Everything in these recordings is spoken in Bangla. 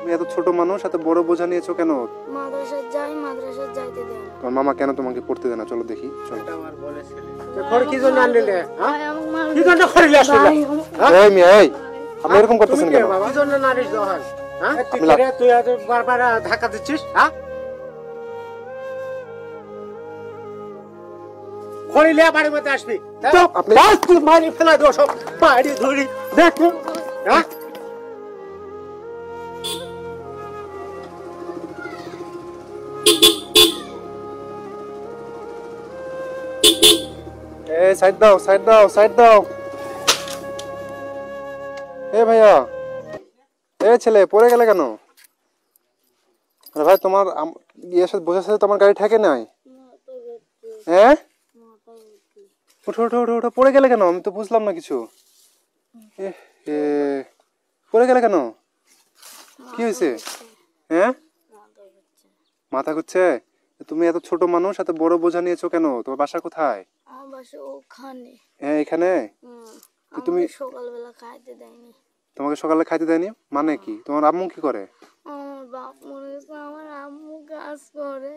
তুমি এত ছোট মানুষ, এত বড় বোঝা নিয়েছো কেন? মাদ্রাসায় যাই, মাদ্রাসায় যাইতে দেয় না। তোমার মামা কেন তোমাকে পড়তে দেয় না? চলো দেখি, চলো। খড় কি জন্য আনলে? ভাই আমাকে মারবে। কি জন্য খড়িলে আসলে? এই মিয়া, এই আপনি এরকম করতেছেন কেন? কি জন্য নারিশ দহন? হ্যাঁ তুই এত বারবার ধাক্কা দিচ্ছিস? হ্যাঁ খড়িলে বাড়ির মধ্যে আসবি। আপনি তুই মারি ফেলা দোষ বাড়ি ধরি দেখো। হ্যাঁ এই সাইড দাও, সাইড দাও, সাইড দাও। এ ভাইয়া, এ ছেলে পড়ে গেলে কেন? আরে ভাই, তোমার ইয়ের সাথে বোঝার সাথে তোমার গাড়ি ঠেকে নাই? হ্যাঁ, উঠো উঠো উঠো উঠো। পড়ে গেলে কেন? আমি তো বুঝলাম না কিছু। এ পড়ে গেলে কেন? কি হয়েছে? হ্যাঁ, মাথা ঘুরছে? তুমি এত ছোট মানুষ, এত বড় বোঝা নিয়েছো কেন? তোমার বাসা কোথায়? আমার বাসা ওখানে। হ্যাঁ, এখানে। তুমি সকালবেলা খাইতে দেয়নি। তোমাকে সকালে খাইতে দেয়নি মানে কি? তোমার আম্মু কি করে? আমার বাপ মরে গেছে, আমার আম্মু কাজ করে।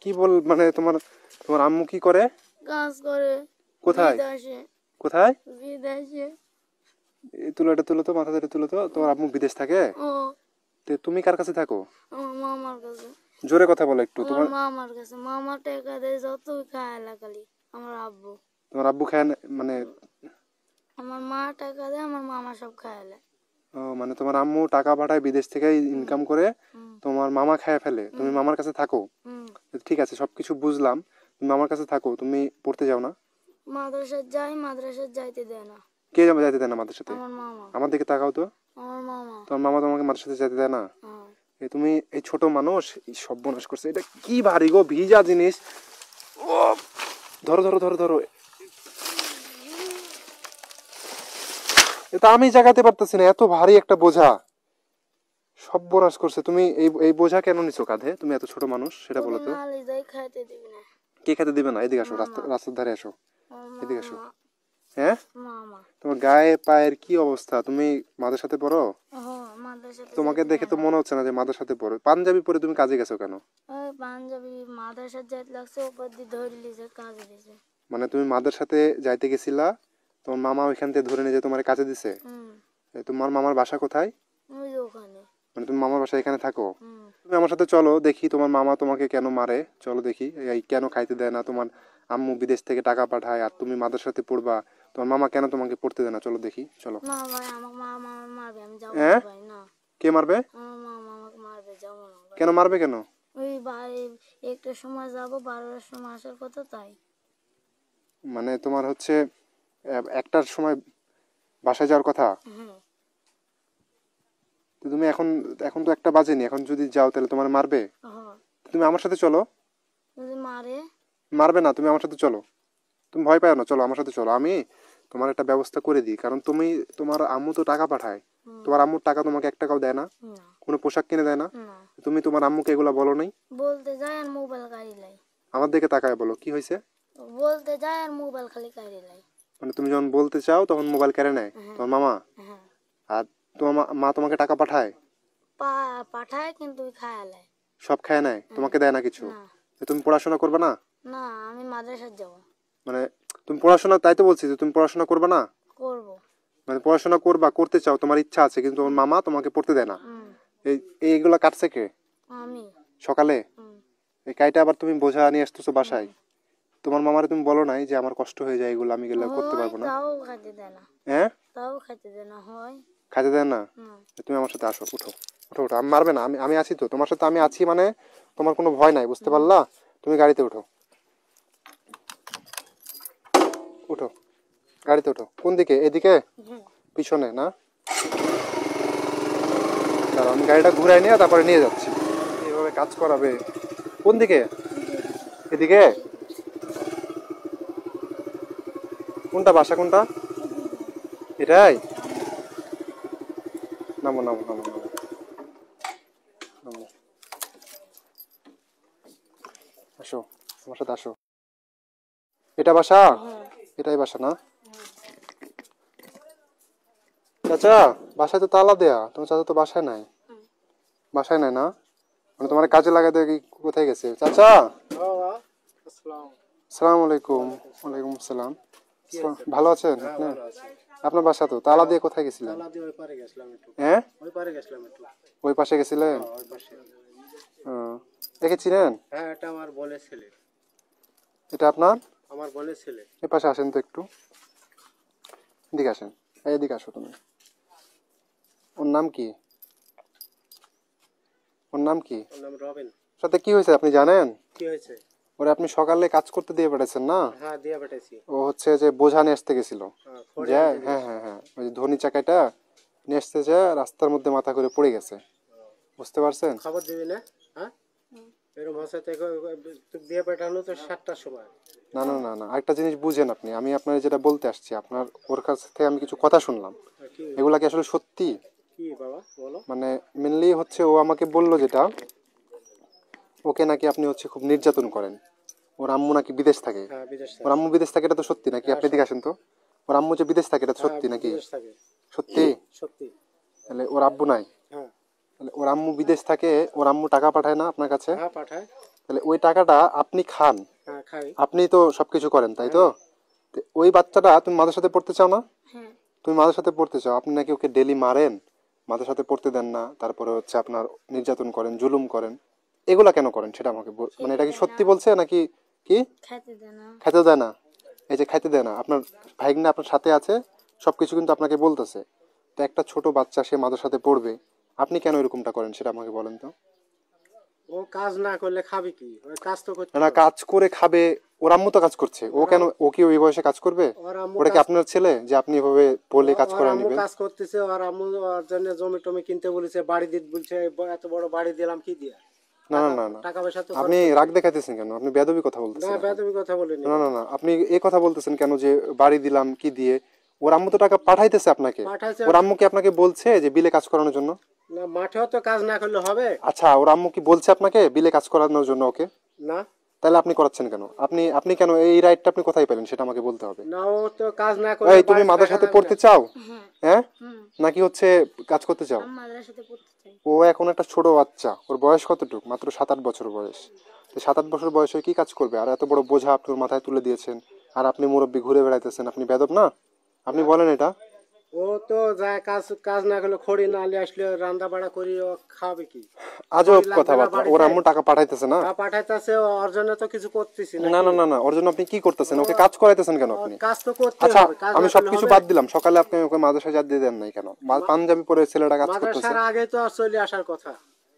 কি বল, মানে তোমার তোমার আম্মু কি করে? কাজ করে। কোথায়? বিদেশে। কোথায়? বিদেশে। তুলো, এটা তুলো তো, মাথা ধরে তুলো তো। তোমার আম্মু বিদেশ থাকে? ও তুমি কার কাছে থাকো? আমার মামার কাছে। জোরে কথা বলো একটু। আমার মামার কাছে। মামা টাকা দেয় যতই খায় লাগালি। আমার আব্বু। তোমার আব্বু খায় না মানে? আমার মা টাকা দেয়, আমার মামা সব খায়। ও মানে তোমার আম্মু টাকা পাঠায় বিদেশ থেকে, ইনকাম করে, তোমার মামা খায় ফেলে, তুমি মামার কাছে থাকো? ঠিক আছে, সবকিছু বুঝলাম। তুমি মামার কাছে থাকো, তুমি পড়তে যাও না? মাদ্রাসায় যাই, মাদ্রাসায় যাইতে দেয় না। কে যাইতে দেয় না মাদের সাথে? আমার মামা। আমার দিকে তাকাও তো। আমার মামা। তোমার মামা তোমাকে মাদের সাথে যেতে দেয় না? তুমি এই ছোট মানুষ, এই সর্বনাশ করছে। এটা কি ভারী গো, ভিজা জিনিস। ও ধরো ধরো ধরো ধরো। এটা আমি জাগাতে পারতেছি না, এত ভারী একটা বোঝা। সর্বনাশ করছে। তুমি এই বোঝা কেন নিছো কাঁধে? তুমি এত ছোট মানুষ, সেটা বলো তো। খাইতে দিবি না। কে খেতে দিবে না? এদিকে আসো, রাস্তার ধারে আসো, এদিকে আসো। হ্যাঁ, তোমার গায়ে পায়ের কি অবস্থা? তুমি মাদের সাথে পড়ো? তোমাকে দেখে তো মনে হচ্ছে না যে মাদের সাথে পড়ো। পাঞ্জাবি পরে তুমি কাজে গেছো কেন? পাঞ্জাবি মাদ্রাসায় যাইতে লাগছে, উপর দিয়ে ধরে লিছে কাজে দিছে। মানে তুমি মাদের সাথে যাইতে গেছিলা, তোমার মামা ওইখান থেকে ধরে নিয়ে যে তোমার কাজে দিছে? তোমার মামার বাসা কোথায়? ওখানে। মানে তুমি মামার বাসা এখানে থাকো? তুমি আমার সাথে চলো, দেখি তোমার মামা তোমাকে কেন মারে। চলো দেখি, এই কেন খাইতে দেয় না। তোমার আম্মু বিদেশ থেকে টাকা পাঠায়, আর তুমি মাদের সাথে পড়বা। তোমার মামা কেন তোমাকে পড়তে দেয় না? চলো দেখি, চলো। না ভাই, আমাকে মামা মারবে, আমি যাবো হ্যাঁ, ভাই। না, কে মারবে? আমার মামা আমাকে মারবে, যাবো না। কেন মারবে কেন? ওই ভাই একটা সময় যাবো, 12টার সময় আসার কথা, তাই। মানে তোমার হচ্ছে 1টার সময় বাসায় যাওয়ার কথা? তো তুমি এখন এখন তো 1টা বাজেনি, এখন যদি যাও তাহলে তোমার মারবে? তুমি আমার সাথে চলো। যদি মারে? মারবে না, তুমি আমার সাথে চলো। তুমি ভয় পাও না, চলো আমার সাথে চলো। আমি তোমার একটা ব্যবস্থা করে দিই, কারণ তোমার আম্মু তো টাকা পাঠায়। তোমার আম্মুর টাকা তোমাকে 1 টাকাও দেয় না, কোনো পোশাক কিনে দেয় না। তুমি তোমার আম্মুকে এগুলা বলো নাই? বলতে যায় আর মোবাইল কাড়ি লাই। আমার দিকে তাকায় বলো, কি হয়েছে? বলতে যায় আর মোবাইল খালি কাড়ি লাই। মানে তুমি যখন বলতে চাও তখন মোবাইল কেড়ে নেয় তোমার মামা? আর তোমার মা তোমাকে টাকা পাঠায়? পাঠায়, কিন্তু খায় লাই। সব খায় নেয়, তোমাকে দেয় না কিছু? তুমি পড়াশোনা করবে না? না, আমি মাদ্রাসায় যাব। মানে তুমি পড়াশোনা, তাই তো বলছি যে তুমি পড়াশোনা করবে না? করব। মানে পড়াশোনা করবা, করতে চাও, তোমার ইচ্ছা আছে, কিন্তু তোমার মামা তোমাকে পড়তে দেয় না। এইগুলা কাটছে কে? আমি। সকালে? এই কাইটা আবার তুমি বোঝা নিয়ে আসতেছো বাসায়? তোমার মামারে তুমি বলো নাই যে আমার কষ্ট হয়ে যায়, এগুলো আমি এগুলো করতে পারবো না? তাও খাইতে দেয় না। হ্যাঁ, তাও খাইতে দেয় না। হয় খাইতে দেয় না? তুমি আমার সাথে আসো, উঠো উঠো উঠো। আমি মারবে না, আমি আছি তো তোমার সাথে, আমি আছি মানে তোমার কোনো ভয় নাই, বুঝতে পারলা? তুমি গাড়িতে উঠো, উঠো, গাড়িতে উঠো। কোন দিকে? এদিকে? পিছনে না? দাঁড়াও, আমি গাড়িটা ঘুরাই নিয়ে তারপরে নিয়ে যাচ্ছি। এইভাবে কাজ করাবে? কোন দিকে? এদিকে? কোনটা বাসা, কোনটা? এটাই? নামো নামো নামো নামো নামো, আসো আমার সাথে আসো। এটা বাসা? এটাই বাসা না? চাচা বাসায় তো তালা দেয়া, তোমার চাচা তো বাসায় নাই। বাসায় নাই না, মানে তোমার কাজে লাগাতে কি কোথায় গেছে? চাচা আসসালামু আলাইকুম। ওয়ালাইকুম আসসালাম। ভালো আছেন আপনি? আপনার বাসা তো তালা দিয়ে কোথায় গেছিলেন? হ্যাঁ ওই পাশে গেছিলেন। একে চিনেন? হ্যাঁ, এটা আমার বোনের ছেলে। এটা আপনার? আমার বোনের ছেলে। এ পাশে আসেন তো একটু, এদিকে আসেন, এদিকে আসো তুমি। ওর নাম কি? ওর নাম কি? ওর নাম রবিন। সাথে কি হয়েছে আপনি জানেন? কি হয়েছে? ওরে আপনি সকালে কাজ করতে দিয়ে পাঠাইছেন না? হ্যাঁ, দিয়ে পাঠাইছি। ও হচ্ছে যে বোঝা নিয়ে আসতে গেছিল। খড়ি যে আনতে হ্যাঁ হ্যাঁ হ্যাঁ, ওই যে ধনী চাকাটা নিয়ে আসতে যায়, রাস্তার মধ্যে মাথা করে পড়ে গেছে। বুঝতে পারছেন? খবর দিবি না? হ্যাঁ, এরকম ভাষা থেকে দিয়ে পাঠানো তো 7টার সময়। না না না না, আরেকটা জিনিস বুঝেন আপনি, আমি আপনার যেটা বলতে আসছি, আপনার ওর কাছ থেকে আমি কিছু কথা শুনলাম, কি এগুলা কি আসলে সত্যি? কি বাবা বলো? মানে মেনলি হচ্ছে ও আমাকে বললো যেটা, ওকে নাকি আপনি হচ্ছে খুব নির্যাতন করেন। ওর আম্মু নাকি বিদেশ থাকে। হ্যাঁ, বিদেশ ওর আম্মু বিদেশ থাকে, এটা তো সত্যি নাকি? আপনি দিকে আসেন তো। ওর আম্মু যে বিদেশ থাকে, এটা তো সত্যি নাকি? বিদেশ থাকে। সত্যি? সত্যি। তাহলে ওর আব্বু নাই? হ্যাঁ। তাহলে ওর আম্মু বিদেশ থাকে, ওর আম্মু টাকা পাঠায় না আপনার কাছে? হ্যাঁ, পাঠায়। তাহলে ওই টাকাটা আপনি খান। হ্যাঁ, খাই। আপনি তো সবকিছু করেন, তাই তো? তো ওই বাচ্চাটা তুমি মাদ্রাসাতে পড়তে চাও না? হ্যাঁ। তুমি মাদ্রাসাতে পড়তে চাও, আপনি নাকি ওকে ডেলি মারেন, মাদ্রাসাতে পড়তে দেন না, তারপরে হচ্ছে আপনার নির্যাতন করেন, জুলুম করেন, এগুলা কেন করেন সেটা আমাকে মানে এটা কি সত্যি বলছে নাকি? কি খেতে দেয় না। খাইতে দেয় না? এই যে খাইতে দেয় না, আপনার ভাইগনা আপনার সাথে আছে, সবকিছু কিন্তু আপনাকে বলতেছে। তো একটা ছোট বাচ্চা সে মাদ্রাসাতে পড়বে, আপনি কেন এরকমটা করেন সেটা আমাকে বলেন তো। ও কাজ না করলে খাবে কি? ওই কাজ তো করতে না হবে। কাজ করে খাবে, ওর আম্মু তো কাজ করছে, ও কেন, ও কি ওই বয়সে কাজ করবে? ওর আম্মু ওটা কি আপনার ছেলে যে আপনি এভাবে বলে কাজ ওর করে আম্মু নেবেন? কাজ করতেছে, ওর আম্মু ওর জন্য জমি টমি কিনতে বলেছে, বাড়ি দিতে বলছে। এত বড় বাড়ি দিলাম কি দিয়া? না না না না, টাকা পয়সা তো আপনি রাগ দেখাইতেছেন কেন? আপনি বেয়াদবি কথা না, বলতেছেন এখন। বেয়াদবি কথা বলিনি। না না না, আপনি এই কথা বলতেছেন কেন যে বাড়ি দিলাম কি দিয়ে? ওর আম্মু তো টাকা পাঠাইতেছে আপনাকে। পাঠাইছে। ওর আম্মু কি আপনাকে বলছে যে বিলে কাজ করানোর জন্য? না, মাঠেও তো কাজ না করলে হবে। আচ্ছা, ওর আম্মু কি বলছে আপনাকে বিলে কাজ করানোর জন্য ওকে? না তাহলে আপনি করাচ্ছেন কেন? আপনি কেন এই রাইটটা আপনি কোথায় পেলেন সেটা আমাকে বলতে হবে। না, ও তো কাজ না করলে এই তুমি বাড়িতে মাদ্রাসাতে টাকা পড়তে লাগবে চাও? হ্যাঁ। হ্যাঁ, হুম। নাকি হচ্ছে কাজ করতে চাও? আমি মাদ্রাসাতে পড়তে চাই। ও এখন একটা ছোট বাচ্চা, ওর বয়স কতটুকু? মাত্র 7-8 বছর বয়স। তো 7-8 বছর বয়সে কি কাজ করবে? আর এত বড় বোঝা আপনার মাথায় তুলে দিয়েছেন, আর আপনি মুরব্বি ঘুরে বেড়াইতেছেন, আপনি বেদব না? আপনি বলেন এটা। ও তো যায় কাজ কাজ না করলে খড়ি না নিয়ে আসলে রান্না বাড়া করি ও খাবে কি? আজব লাগবে না কথাবার্তা। ওর বাড়িতে। আম্মু টাকা পাঠাইতেছে না? পাঠাইতেছে, ওর জন্য তো কিছু করতেছি না না না না, ওর জন্য আপনি কি করতেছেন? ওকে কাজ করাইতেছেন কেন আপনি? কাজ তো করতে আচ্ছা, হবে। কাজ আমি না করলে সবকিছু হবে? বাদ দিলাম, সকালে আপনি ওকে মাদ্রাসায় যা দিয়ে দেন নাই কেন? পাঞ্জাবি পরে ছেলেটা কাজ করতেছে। মাদ্রাসার আগে তো আর চলে আসার কথা।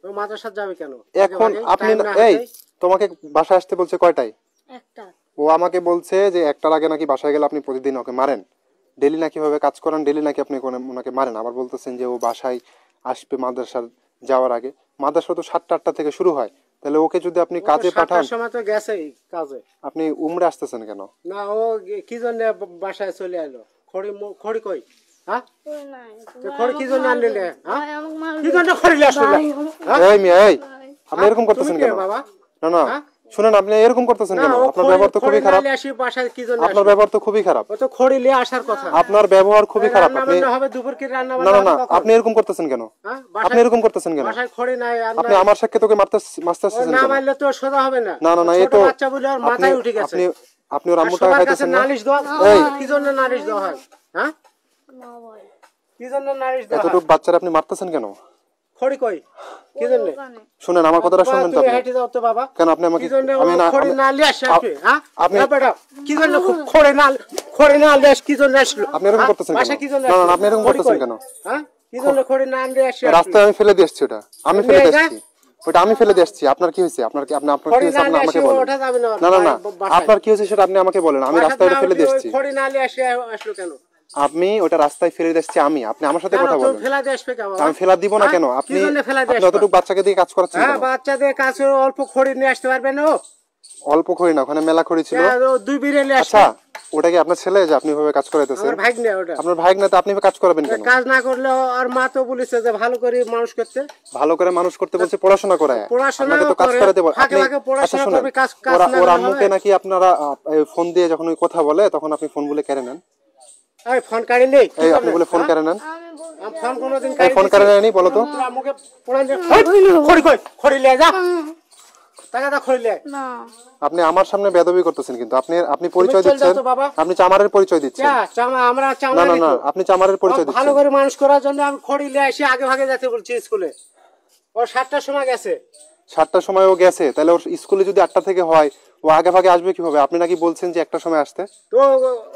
ও মাদ্রাসা যাবে কেন? এখন আগে আপনি time না এই হাতে। তোমাকে বাসায় আসতে বলছে কয়টায়? একটা। ও আমাকে বলছে যে একটার আগে নাকি বাসায় গেলে আপনি প্রতিদিন ওকে মারেন, ডেলি নাকি ভাবে কাজ করান, ডেলি নাকি আপনি ওনাকে মারেন। আবার বলতেছেন যে ও বাসায় আসবে মাদ্রাসার যাওয়ার আগে। মাদ্রাসা তো 7টা-8টা থেকে শুরু হয়, তাহলে ওকে যদি আপনি ও কাজে 7টার পাঠান, সময় তো গেছেই কাজে। আপনি উমরে আসতেছেন কেন? না, ও কি জন্য বাসায় চলে এলো? খড়ি কই? হ্যাঁ, ওই নাই। তো খড়ি কি জন্য আনলি রে? হ্যাঁ, ভাই আমাকে মারবে। কি জন্য খড়ি নিয়ে আসলি? ভাই আমাকে হ্যাঁ? এই মিয়া এই, আপনি এরকম করতেছেন তুমি কে কেন? বাবা? না না, হ্যাঁ? শুনেন, আপনি এরকম করতেছেন না, কেন? ও আপনার ব্যবহার তো খুবই খারাপ। খড়ি আসি বাসায় কি জন্য আপনার আসলো? ব্যবহার তো খুবই খারাপ। ও তো খড়ি নিয়ে আসার কথা। আপনার ব্যবহার খুবই খারাপ। রান্না আপনি বান্না হবে দুপুর কি রান্না না বান্না না হবে না, কখন? আপনি এরকম করতেছেন কেন? হ্যাঁ, আপনি এরকম করতেছেন কেন? বাসায় খড়ি নাই আর আপনি আমার সাথে তোকে মারতে ও আসতেছেন না কেন? মারলে তো সোজা হবে না। না না না, এই ছোট তো বাচ্চা বলে আর মাথায় উঠে গেছে। আপনি ওর আর আম্মু টাকা সবার কাছে খাইতেছেন না? নালিশ দেওয়া। এই। কি জন্য নালিশ দেওয়া হয়? হ্যাঁ, না ভাই। কি জন্য নালিশ দেওয়া হয়? এতটুকু বাচ্চারা আপনি মারতেছেন কেন? খড়ি কই? কি জন্য? ওখানে। শুনেন আমার কথাটা বাবা, শুনবেন তো তুমি আপনি। হেঁটে যাও তো বাবা। কেন আপনি আমাকে, কি জন্য আমি না খড়ি আমি- না নিয়ে আসে আসবে? হ্যাঁ, আপনি- এ বেটা, কি জন্য খড়ি না নিয়ে আসে? কি জন্য আসলো? আপনি এরকম হ্যাঁ? করতেছেন কেন? বাসায় কি জন্য না না, আসলো? আপনি এরকম খড়ি করতেছেন কই? কেন? হ্যাঁ, কি জন্য খড়ি না নিয়ে আসে? রাস্তায় আমি ফেলে দিয়ে আসছি, ওটা আমি ফেলে দিয়ে নিয়ে আসছি, ওটা আমি ফেলে দিয়ে আসছি। আপনার কি হয়েছে? আপনার কি আপনার কি খড়ি হয়েছে? না আপনি নিয়ে আমাকে আসে বলেন। ওঠা যাবে না। না না না, বাসায়। আপনার কি হয়েছে সেটা আপনি আমাকে বলেন। আমি বাসায় রাস্তায় ওটা না ফেলে দিয়ে উঠে আসছি। ওই খড়ি না নিয়ে আসে আসলো কেন? আপনি ওটা রাস্তায় ফেলে দিয়ে আসছি আপনি আমার সাথে কেন কথা তুমি বলেন। ফেলা দিয়ে আসবে কেন? আমি ফেলা দিব না হ্যাঁ? কেন? কি আপনি জন্য ফেলা দিয়ে আপনি আসবে? অতটুকু বাচ্চাকে দিয়ে কাজ করাচ্ছেন হ্যাঁ, কেন? বাচ্চাদের কাছে অল্প খড়ি নিয়ে আসতে পারবে না ও? অল্প খড়ি না, ওখানে মেলা খড়ি ছিল। হ্যাঁ, ও 2 বিড়ে নিয়ে আসবে। আচ্ছা, ওটা কি আপনার ছেলে যে আপনি ভাবে কাজ করাইতেছেন? আমার ভাগ্নে ওটা। আপনার ভাই না, তো আপনি কাজ করাবেন কেন? কাজ না করলে আর মা তো বলেছে যে ভালো করে মানুষ করতে। ভালো করে মানুষ করতে বলছে, পড়াশোনা করায়। পড়াশোনা আপনাকে তো কাজ করে, করাতে বল। ফাঁকে আপনি ফাঁকে পড়াশোনা আচ্ছা শুনেন, করবে, কাজ ওরা না ওর করলে আম্মুকে হবে? নাকি আপনারা ফোন দিয়ে যখন ওই কথা বলে তখন আপনি ফোন বলে কেড়ে নেন। এই ফোন কাড়ি নেই এই আপনি বলে ফোন কেন নেন? আমি বলছি আমি ফোন কোনোদিন এই ফোন কেন নেননি বলো তো? তোরা মুখে পোড়ান দে খড়ি কই খড়ি লিয়ে যা টাকাটা খড়ি লিয়ে না আপনি আমার সামনে বেয়াদবি করতেছেন কিন্তু আপনি পরিচয় চল যাও দিচ্ছেন, তো বাবা। আপনি চামারের পরিচয় দিচ্ছেন। আমরা না চামড়া না না, নিতো। আপনি চামারের পরিচয় ভালো দিচ্ছেন। করে মানুষ করার জন্য আমি খড়ি লিয়ে এসে আগে ভাগে যেতে বলছি স্কুলে। ও 7টার সময় গেছে। 7টার সময় ও গেছে, তাহলে ওর স্কুলে যদি 8টা থেকে হয় ও আগে ভাগে আসবে কিভাবে? আপনি নাকি বলছেন যে 1টার সময় আসতে। তো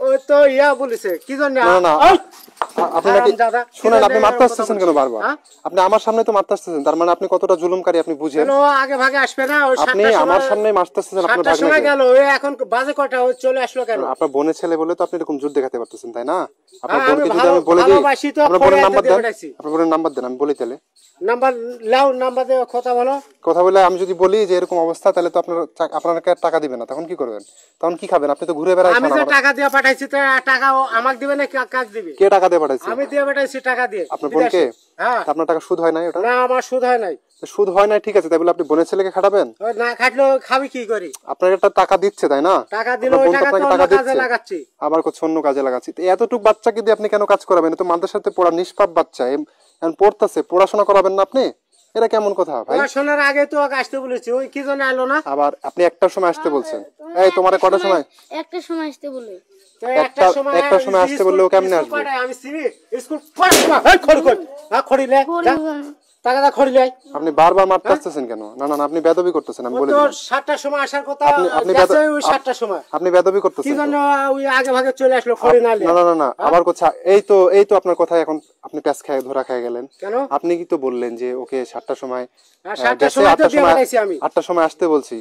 ওই তো ইয়া বলেছে কি জন্য না না, ওই! আপনি নাকি হারামজাদা, কি শুনেন, জন্য আপনি মারতে এরকম আসতেছেন কথা কেন বলছিস? বারবার? হ্যাঁ? আপনি আমার সামনে তো মারতে আসতেছেন, তার মানে আপনি কতটা জুলুমকারী আপনি বুঝেন। কেন ও আগে ভাগে আসবে না? ওই আপনি 7টার আমার সময় সামনে মারতে আসতেছেন আপনার 7টার সময় ভাগ্নেকে। গেল। ওই এখন বাজে কটা ও চলে আসলো কেন? আপনার বোনের ছেলে বলে তো আপনি এরকম জোর দেখাতে পারতেছেন, তাই না? আপনার হ্যাঁ, আমি বোনকে যদি আমি বলে দিই, ভালোবাসি তো আপনার পরে বোনের আনতে নাম্বার দিয়ে দেন, বেড়াইছি। আপনার বোনের নাম্বার দেন, আমি বলি তাহলে। নাম্বার লাও, নাম্বার দিয়ে কথা বলো। কথা বলে আমি যদি বলি যে এরকম অবস্থা, তাহলে তো আপনাকে টাকা দিবে না, তখন কি করবেন? তখন কি খাবেন? আপনি তো ঘুরে আমি বেড়াচ্ছেন। যে টাকা দিয়ে পাঠাইছি তো টাকা ও আমাকে দিবে না কাজ দিবে? কে টাকা দিয়ে পাঠাইছে? আমি দিয়ে পাঠাইছি টাকা দিয়ে আপনার বিদেশে। বোনকে? হ্যাঁ। তা আপনার টাকা সুদ হয় না ওটা? না আমার সুদ হয় নাই। সুদ হয় না, ঠিক আছে, তাই বলে আপনি বোনের ছেলেকে খাটাবেন? ওই না খাটলে খাবি কি করি? আপনার একটা টাকা দিচ্ছে, তাই না? টাকা দিলে আপনার ওই বোন তো টাকা আপনাকে তো টাকা অন্য কাজে দিচ্ছে, লাগাচ্ছি। আবার কিছু অন্য কাজে লাগাচ্ছি। তো এতটুকু বাচ্চাকে দিয়ে আপনি কেন কাজ করাবেন? এ তো মাদ্রাসাতে পড়া নিষ্পাপ বাচ্চা, এখন পড়তেছে, পড়াশোনা করাবেন না আপনি? এটা কেমন কথা ভাই? পড়াশোনার আগে তো ওকে আসতে বলেছি, ওই কি জন্য এলো না? আবার আপনি 1টার সময় আসতে বলছেন। এই তোমার কটার সময়? একটা সময় আসতে বলে তো একটার সময় আসতে বললে ও কেমনে আসবে? আমি সিবি স্কুল খড়ি কই? হ্যাঁ খড়ি লে যা। টাকাটা খড়ি লে। আপনি বারবার মারতে আসতেছেন কেন? না না না, আপনি বেয়াদবি করতেছেন, আমি ও বলে তো দিলাম। 7টার সময় আসার কথা, আপনি গেছে ওই 7টার সময়। আপনি বেয়াদবি কি করতেছেন। জন্য ওই আগে ভাগে চলে আসলো খড়ি না না লিয়ে? না না না, আবার কথা, এই তো আপনার কথা এখন আপনি প্যাচ খায় ধরা খেয়ে গেলেন। কেন? আপনি কি তো বললেন যে ওকে 7টার সময় হ্যাঁ, 7টার সময় তো দিয়ে পাঠাইছি আমি। 8টার সময় আসতে বলছি।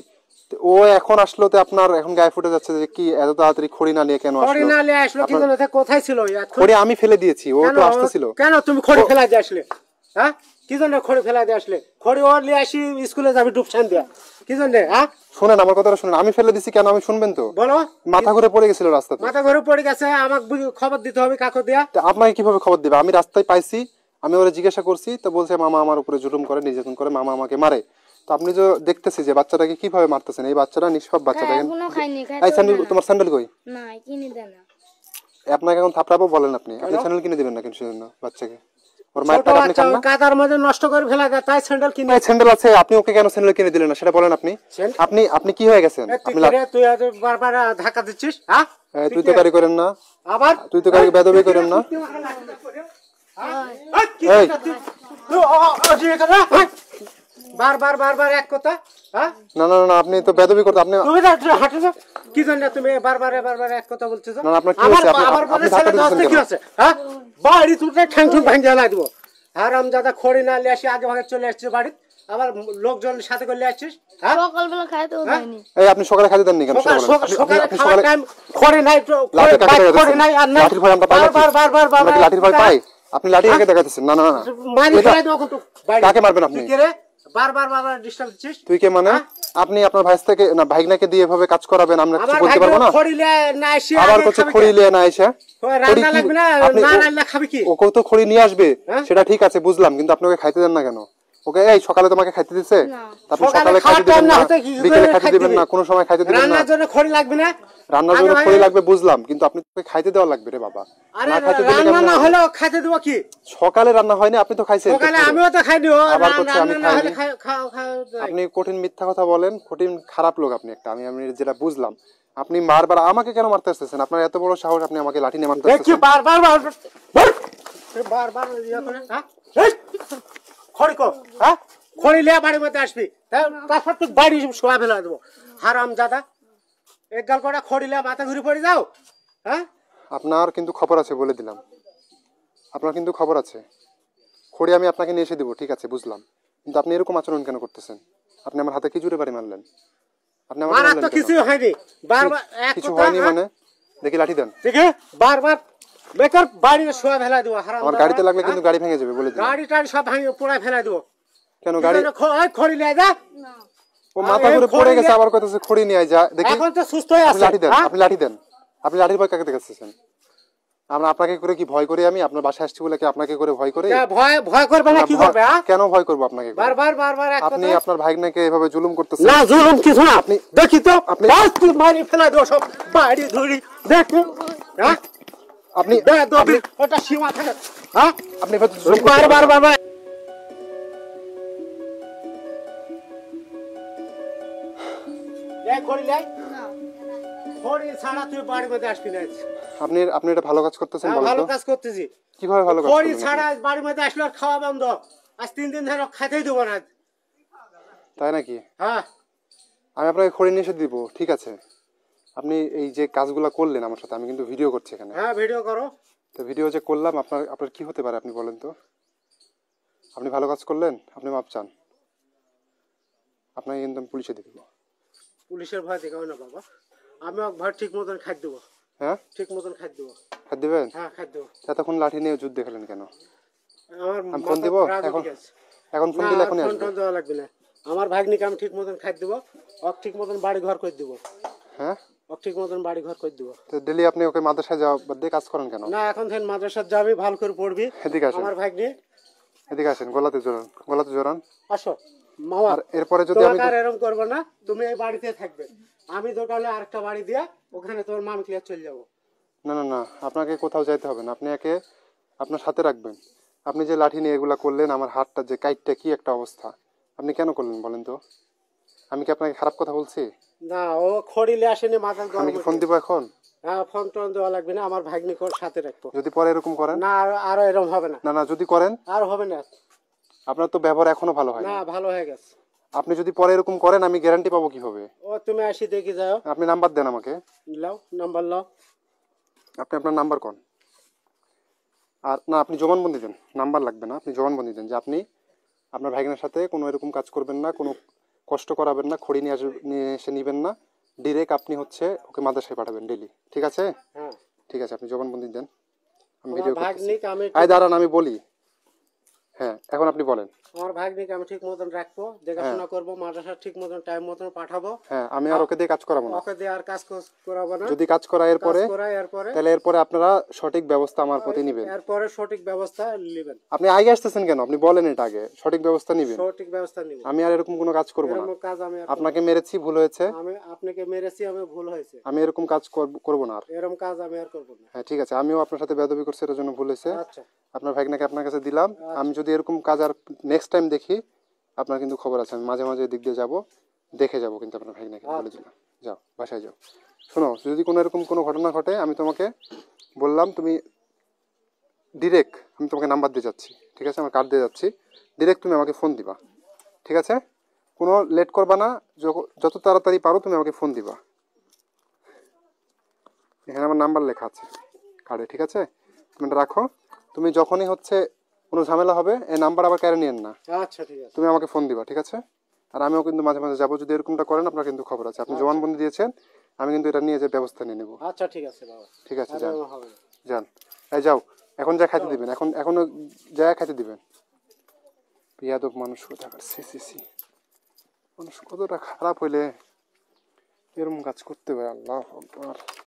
তো ও এখন আসলো, তো আপনার এখন গায়ে ফুটে যাচ্ছে যে কি এত তাড়াতাড়ি খড়ি না নিয়ে কেন খড়ি আসলো? না লিয়ে আসলো কি জন্য? তা কোথায় ছিল? খড়ি আমি ফেলে দিয়েছি, ও কেন তো আসতেছিল। কেন তুমি খড়ি ফেলা দিয়ে আসলে? হ্যাঁ কি জন্য খড়ি ফেলা দিয়ে আসলে? খড়ি ওর লিয়ে আসি স্কুলে যাবি ডুবছান দিয়া কি জন্য? হ্যাঁ শুনেন আমার কথাটা শুনেন, আমি ফেলে দিছি কেন আমি শুনবেন তো? বলো। মাথা ঘুরে পড়ে গেছিল রাস্তাতে। মাথা ঘরে পড়ে গেছে, আমাকে খবর দিতে হবে কাকু দিয়া। তো আপনাকে কিভাবে খবর দিবে? আমি রাস্তায় পাইছি, আমি ওরা জিজ্ঞাসা করছি, তো বলছে মামা আমার উপরে জুলুম করে, নির্যাতন করে, মামা আমাকে মারে। তো আপনি যে দেখতেছি যে বাচ্চাটাকে কিভাবে মারতেছেন, এই বাচ্চাটা নিষ্পাপ বাচ্চা, দেখেন। এখনো খাইনি এই স্যান্ডেল, তোমার স্যান্ডেল কই? না কিনে দেয় না আপনাকে এখন থাপড়াবো বলেন, আপনি স্যান্ডেল কিনে দিবেন না কেন সেজন্য বাচ্চাকে? ওর মায়ের ছোট টাকা আপনি বাচ্চা খান না? কাদার মধ্যে নষ্ট করে ফেলা যায়, তাই স্যান্ডেল কিনে। এই স্যান্ডেল আছে, আপনি ওকে কেন স্যান্ডেল কিনে দিলেন না সেটা বলেন আপনি। আপনি কি হয়ে গেছেন? তুই আপনি কি রে? তুই এত বারবার ধাক্কা দিচ্ছিস? হ্যাঁ তুই তো কারি করেন না, আবার তুই তো কারি বেদবি করেন না। এই বারবার বারবার এক কথা। হ্যাঁ না না না, আপনি তো বেদবি করতে, আপনি তুমি হাঁটো না কি জন্য? তুমি বারবার বারবার এক কথা বলতেছো? না, আপনার কি আমার হয়েছে? আপনি- আমার আপনি বলে ধাক্কা ছেলে দিচ্ছেন দশটা কি কেন? আছে? হ্যাঁ বাড়ি তুলতে ঠ্যাং ঠুং ভাঙিয়ে লাই দেবো। হারামজাদা খড়ি না লিয়ে আসি আগে ভাগে চলে আসছিস বাড়ি, আবার লোকজন সাথে করে লিয়ে আসছিস। হ্যাঁ সকালবেলা খাইতেও দেয়নি এই আপনি সকালে খাইতে দেননি কেন? সেটা বলেন। সকালে আপনি খাওয়ার টাইম খড়ি নাই তো, লাঠি কাকে খড়ি দেখাচ্ছেন? নাই আর নাই। লাঠির ভয় আমরা পাই নাকি? বারবার বারবার আমরা কি বারবার লাঠির ভয় পাই? আপনি লাঠি কাকে দেখাচ্ছেন? না না না, মারি এটা- ফেলাই দেবো কিন্তু বাইরে। কাকে মারবেন আপনি? তুই কে রে? বারবার বারবার ডিস্টার্ব দিচ্ছিস। তুই কে মানে? আপনি আপনার ভাই থেকে না ভাইগনাকে দিয়ে এভাবে কাজ করাবেন, আমরা কিছু আমার বলতে পারবো না? খড়ি লিয়ে না এসে আবার আগে কিছু খাবি খড়ি কি? নিয়ে না এসে ওই রান্না লাগবে না, না রান্না খাবি কি? ওকে তো খড়ি নিয়ে আসবে, হ্যাঁ? সেটা ঠিক আছে বুঝলাম, কিন্তু আপনি ওকে খাইতে দেন না কেন? ওকে এই সকালে তোমাকে খাইতে দিছে? না। আপনি সকালে সকালে খাইতে খাওয়ার দিবেন টাইম না না, হতে কি করে বিকেলে খাইতে খাইতে দিবেন দিবি? না, কোনো সময় খাইতে দিবেন না। রান্নার জন্য খড়ি লাগবে না? রান্নার জন্য আগে খড়ি ভাই- লাগবে বুঝলাম, কিন্তু আপনি তোকে খাইতে দেওয়া লাগবে রে বাবা। আরে না খাইতে দিলে রান্না কেমন না হবে? হলেও খাইতে দেবো কি? সকালে রান্না হয়নি, আপনি তো খাইছেন। সকালে আমিও তো খাইনি। আবার করছে আমি রান্না না হলে খাইনি। খাও খাও। আপনি কঠিন মিথ্যা কথা বলেন, কঠিন খারাপ লোক আপনি একটা, আমি যেটা বুঝলাম। আপনি বারবার আমাকে কেন মারতে আসতেছেন? আপনার এত বড় সাহস, আপনি আমাকে লাঠি নিয়ে মারতে দেখি আসতেছেন। বারবার বারবার ইয়ে করে, হ্যাঁ? এই, খড়ি কো, হ্যাঁ? খড়ি লিয়ে বাড়ির মধ্যে আসবি, তারপর তো বাড়ি শোয়া ফেলা দেবো। হারাম দাদা এক গাল কটা খড়ি লিয়ে মাথা ঘুরে পড়ে যাও। হ্যাঁ আপনার কিন্তু খবর আছে বলে দিলাম, আপনার কিন্তু খবর আছে। খড়ি আমি আপনাকে নিয়ে এসে দেবো, ঠিক আছে বুঝলাম, কিন্তু আপনি এরকম আচরণ কেন করতেছেন? আপনি আমার হাতে কি জুড়ে বাড়ি মারলেন? আপনি আমাকে মারা মারলেন তো কেন? কিছু হয়নি, বারবার এক কিছু কথা, হয়নি হ্যাঁ? মানে? দেখি লাঠি দেন। দেখে বারবার বেকার বাড়ি শোয়া ফেলা দেবো। হারাম আমার দাদা, গাড়িতে লাগলে কিন্তু হ্যাঁ? গাড়ি ভেঙে যাবে বলে দিলাম। গাড়ি টাড়ি সব ভাঙে পোড়ায় ফেলা দেবো। কেন গাড়ি? খড়ি লিয়ে যা। না ও মাথা এই ঘুরে খড়ি পড়ে গেছে, নিয়ে- আবার কইতেছে খড়ি নিয়ে আয়, যা দেখি। এখন তো সুস্থ হয়ে আপনি আছে, লাঠি দেন, হ্যাঁ? আপনি লাঠি দেন। আপনি লাঠির ভয় কাকে দেখাচ্ছেন? আমরা আপনাকে করে কি ভয় করি? আমি আপনার বাসায় আসছি বলে কি আপনাকে করে ভয় করি? ভয় ভয় করবে না? কি করবে? হ্যাঁ? কেন ভয় করবো আপনাকে করে? বারবার বারবার এক আপনি কথা। আপনার ভাইগনাকে এভাবে জুলুম করতেছেন। না জুলুম কিছু না, আপনি দেখি তো আপনি- বাস তুই মারি ফেলা দেবো সব বাড়ি ধরি দেখো। হ্যাঁ আপনি ওটা সীমা থাকে হ্যাঁ আপনি বারবার খড়ি লাই না খড়ি ছাড়া তুই বাড়ির মধ্যে আসবি না আপনি আপনি এটা ভালো কাজ করতেছেন বলেন ভালো তো কাজ করতেছি কিভাবে ভালো কাজ খড়ি করলেন ছাড়া আপনি? বাড়ির মধ্যে আসলে আর খাওয়া বন্ধ আজ 3 দিন ধরে খাইতেই দেবো না তাই নাকি হ্যাঁ আমি আপনাকে খড়ি নিয়ে এসে দিব ঠিক আছে আপনি এই যে কাজগুলো করলেন আমার সাথে আমি কিন্তু ভিডিও করছি এখানে হ্যাঁ ভিডিও করো তো ভিডিও যে করলাম আপনার আপনার কি হতে পারে আপনি বলেন তো আপনি ভালো কাজ করলেন আপনি মাপ চান আপনাকে কিন্তু আমি পুলিশে দিয়ে দেবো পুলিশের ভয় দেখাও না বাবা আমি ভয় ঠিক মতন খাই দেবো হ্যাঁ ঠিক মতন খাই দেবো হাত দেবেন হ্যাঁ খাই দেবো এতক্ষণ লাঠি নিয়ে যুদ্ধ দেখালেন কেন আমার আমি ফোন দিব এখন এখন ফোন দিলে এখনই ফোন আসবে টোন দেওয়া লাগবে না আমার ভাগ্নিকে আমি ঠিক মতন খাই দেবো ওক ঠিক মতন বাড়ি ঘর করে দেবো হ্যাঁ ওক ঠিক মতন বাড়ি ঘর করে দেবো তো ডেলি আপনি ওকে মাদ্রাসায় যাওয়া বাদ দিয়ে কাজ করেন কেন না এখন থেকে মাদ্রাসার যাবি ভালো করে পড়বি এদিকে আসেন আমার ভাগ্নি এদিকে আসেন গলাতে জোরান আসো মামা আর এরপরে যদি আমি তোমাকে আর এরকম করবো না তুমি এই বাড়িতে থাকবে আমি দরকার হলে আরেকটা বাড়ি দিয়া ওখানে তোমার মামি ক্লিয়ার চলে যাবো না না না আপনাকে কোথাও যাইতে হবে না আপনি একে আপনার সাথে রাখবেন আপনি যে লাঠি নিয়ে এগুলা করলেন আমার হাতটা যে কাইটটা কি একটা অবস্থা আপনি কেন করলেন বলেন তো আমি কি আপনাকে খারাপ কথা বলছি না ও খড়িলে আসেনি মাথা আমি গরম কি ফোন দিব এখন হ্যাঁ ফোন টোন দেওয়া লাগবে না আমার ভাগ্নি সাথে রাখবো যদি পরে এরকম করেন না আরো এরকম হবে না না না যদি করেন আর হবে না আপনার তো ব্যবহার এখনো ভালো হয় না না ভালো হয়ে গেছে আপনি যদি পরে এরকম করেন আমি গ্যারান্টি পাবো কিভাবে ও তুমি আসি দেখি যাও আপনি নাম্বার দেন আমাকে লাও নাম্বার লাও আপনি আপনার নাম্বার কোন আর না আপনি জবানবন্দি দেন নাম্বার লাগবে না আপনি জবানবন্দি দেন যে আপনি আপনার ভাইগনের সাথে কোনো এরকম কাজ করবেন না কোনো কষ্ট করাবেন না খড়ি নিয়ে এসে নিবেন না ডিরেক্ট আপনি হচ্ছে ওকে মাদ্রাসায় পাঠাবেন ডেলি ঠিক আছে হ্যাঁ ঠিক আছে আপনি জবানবন্দি দেন আমি আমার ভিডিও করতেছি ভাগ্নিকে আমি আয় দাঁড়ান আমি বলি হ্যাঁ এখন আপনি বলেন আমার ভাগ্নিকে আমি ঠিক মতন রাখবো দেখাশোনা করবো মাদ্রাসা ঠিক মতন টাইম মতন পাঠাবো হ্যাঁ আমি আর ওকে দিয়ে কাজ করাবো না ওকে দিয়ে আর কাজ করাবো না যদি কাজ করা এরপরে কাজ করাই এরপরে তাহলে এরপরে আপনারা সঠিক ব্যবস্থা আমার প্রতি নিবেন এরপরে সঠিক ব্যবস্থা নেবেন আপনি আগে আসতেছেন কেন আপনি বলেন এটা আগে সঠিক ব্যবস্থা নিবেন সঠিক ব্যবস্থা নিবেন আমি আর এরকম কোনো কাজ করব না এরকম কাজ আমি আর আপনাকে মেরেছি ভুল হয়েছে আমি আপনাকে মেরেছি আমি ভুল হয়েছে আমি এরকম কাজ করব না আর এরকম কাজ আমি আর করবো না হ্যাঁ ঠিক আছে আমিও আপনার সাথে বেয়াদবি করছি এর জন্য ভুল হয়েছে আচ্ছা আপনার ভাগনাকে আপনার কাছে দিলাম আমি যদি এরকম কাজ আর নেক্সট টাইম দেখি আপনার কিন্তু খবর আছে আমি মাঝে মাঝে এদিক দিয়ে যাবো দেখে যাবো কিন্তু আপনার ভাগনাকে বলে দিলাম যাও বাসায় যাও শোনো যদি কোনো এরকম কোনো ঘটনা ঘটে আমি তোমাকে বললাম তুমি ডিরেক্ট আমি তোমাকে নাম্বার দিয়ে যাচ্ছি ঠিক আছে আমার কার্ড দিয়ে যাচ্ছি ডিরেক্ট তুমি আমাকে ফোন দিবা ঠিক আছে কোনো লেট করবা না যত তাড়াতাড়ি পারো তুমি আমাকে ফোন দিবা এখানে আমার নাম্বার লেখা আছে কার্ডে ঠিক আছে তুমি এটা রাখো তুমি যখনই হচ্ছে কোনো ঝামেলা হবে এই নাম্বার আবার কেড়ে নিয়েন না আচ্ছা ঠিক আছে তুমি আমাকে ফোন দিবা ঠিক আছে আর আমিও কিন্তু মাঝে মাঝে যাবো যদি এরকমটা করেন আপনার কিন্তু খবর আছে আপনি জবানবন্দি দিয়েছেন আমি কিন্তু এটা নিয়ে যে ব্যবস্থা নিয়ে নেবো আচ্ছা ঠিক আছে বাবা ঠিক আছে যান হবে না। যান এই যাও এখন যা খাইতে দিবেন এখনো যা খাইতে দিবেন বিয়াদব মানুষ কোথাকার সি সি সি মানুষ কতটা খারাপ হইলে এরকম কাজ করতে পারে আল্লাহ আকবার